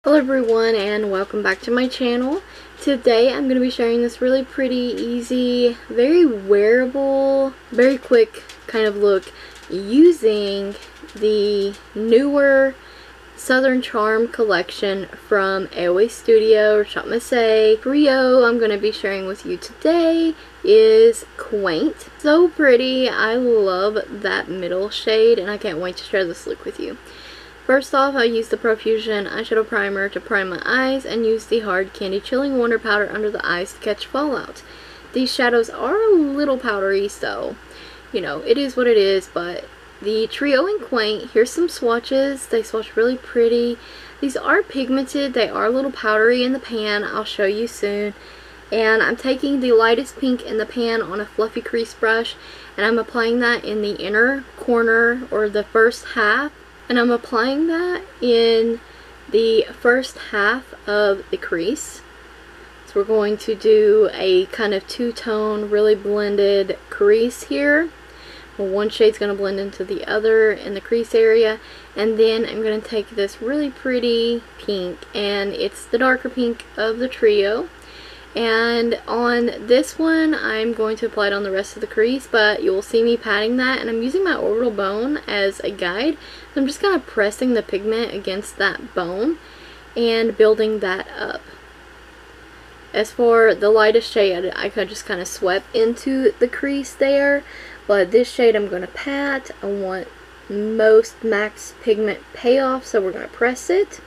Hello everyone and welcome back to my channel. Today I'm going to be sharing this really pretty, easy, very wearable, very quick kind of look using the newer Southern Charm collection from Aoi Studio or ShopMissA. Trio I'm going to be sharing with you today is Quaint. So pretty. I love that middle shade and I can't wait to share this look with you. First off, I used the Profusion eyeshadow primer to prime my eyes and used the Hard Candy Chilling Wonder powder under the eyes to catch fallout. These shadows are a little powdery, so, you know, it is what it is, but the Trio and Quaint, here's some swatches. They swatch really pretty. These are pigmented. They are a little powdery in the pan. I'll show you soon. And I'm taking the lightest pink in the pan on a fluffy crease brush, and I'm applying that in the inner corner, or the first half. And I'm applying that in the first half of the crease. So we're going to do a kind of two-tone, really blended crease here. Well, one shade's going to blend into the other in the crease area. And then I'm going to take this really pretty pink, and it's the darker pink of the Trio. And on this one, I'm going to apply it on the rest of the crease, but you'll see me patting that, and I'm using my orbital bone as a guide. So I'm just kind of pressing the pigment against that bone and building that up. As for the lightest shade, I could just kind of swept into the crease there, but this shade I'm going to pat. I want most max pigment payoff, so we're going to press it.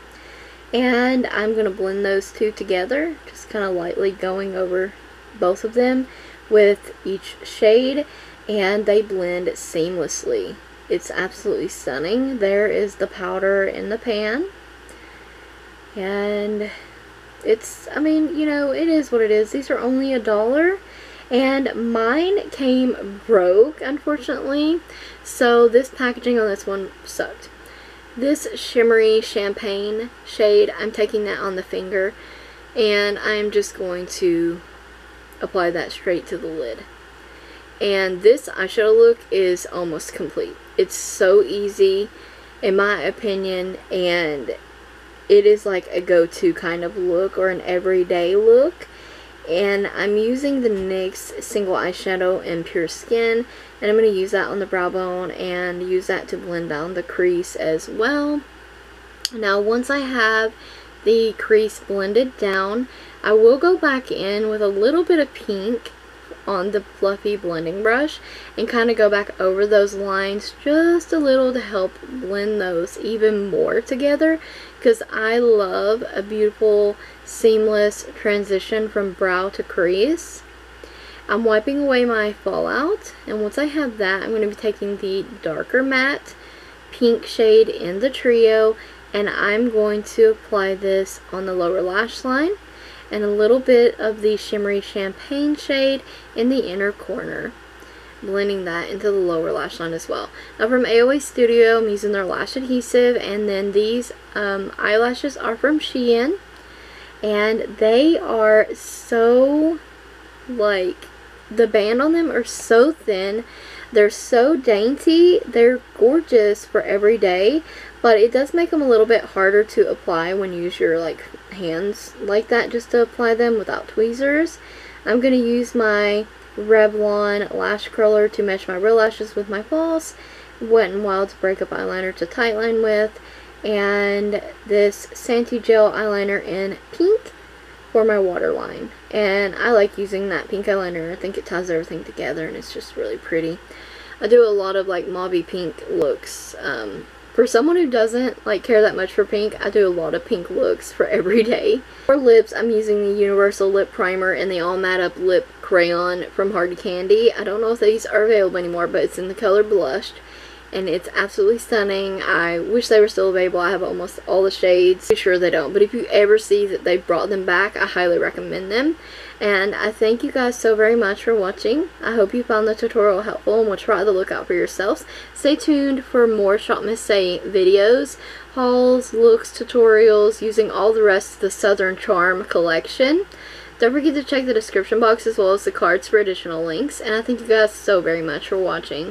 And I'm going to blend those two together, just kind of lightly going over both of them with each shade, and they blend seamlessly. It's absolutely stunning. There is the powder in the pan, and it's, I mean, you know, it is what it is. These are only $1, and mine came broke, unfortunately, so this packaging on this one sucked. This shimmery champagne shade, I'm taking that on the finger, and I'm just going to apply that straight to the lid. And this eyeshadow look is almost complete. It's so easy, in my opinion, and it is like a go-to kind of look, or an everyday look. And I'm using the NYX single eyeshadow in Pure Skin, and I'm going to use that on the brow bone and use that to blend down the crease as well. Now once I have the crease blended down, I will go back in with a little bit of pink on the fluffy blending brush and kind of go back over those lines just a little to help blend those even more together, because I love a beautiful seamless transition from brow to crease. I'm wiping away my fallout, and once I have that, I'm going to be taking the darker matte pink shade in the Trio, and I'm going to apply this on the lower lash line, and a little bit of the shimmery champagne shade in the inner corner, blending that into the lower lash line as well. Now from Aoi Studio, I'm using their lash adhesive, and then these eyelashes are from Shein, and they are so, like, the band on them are so thin, they're so dainty, they're gorgeous for every day, but it does make them a little bit harder to apply when you use your like hands like that just to apply them without tweezers. I'm going to use my Revlon lash curler to mesh my real lashes with my false, WetnWild's Breakup eyeliner to tightline with, and this Santee gel eyeliner in pink for my waterline. And I like using that pink eyeliner. I think it ties everything together and it's just really pretty. I do a lot of like mauvey pink looks. For someone who doesn't like care that much for pink, I do a lot of pink looks for every day. For lips, I'm using the Universal Lip Primer and the All Matte Up Lip Crayon from Hard Candy. I don't know if these are available anymore, but it's in the color Blushed, and it's absolutely stunning. I wish they were still available. I have almost all the shades. I'm sure they don't, but if you ever see that they brought them back, I highly recommend them. And I thank you guys so very much for watching. I hope you found the tutorial helpful and will try the look out for yourselves. Stay tuned for more ShopMissA videos, hauls, looks, tutorials, using all the rest of the Southern Charm collection. Don't forget to check the description box as well as the cards for additional links. And I thank you guys so very much for watching.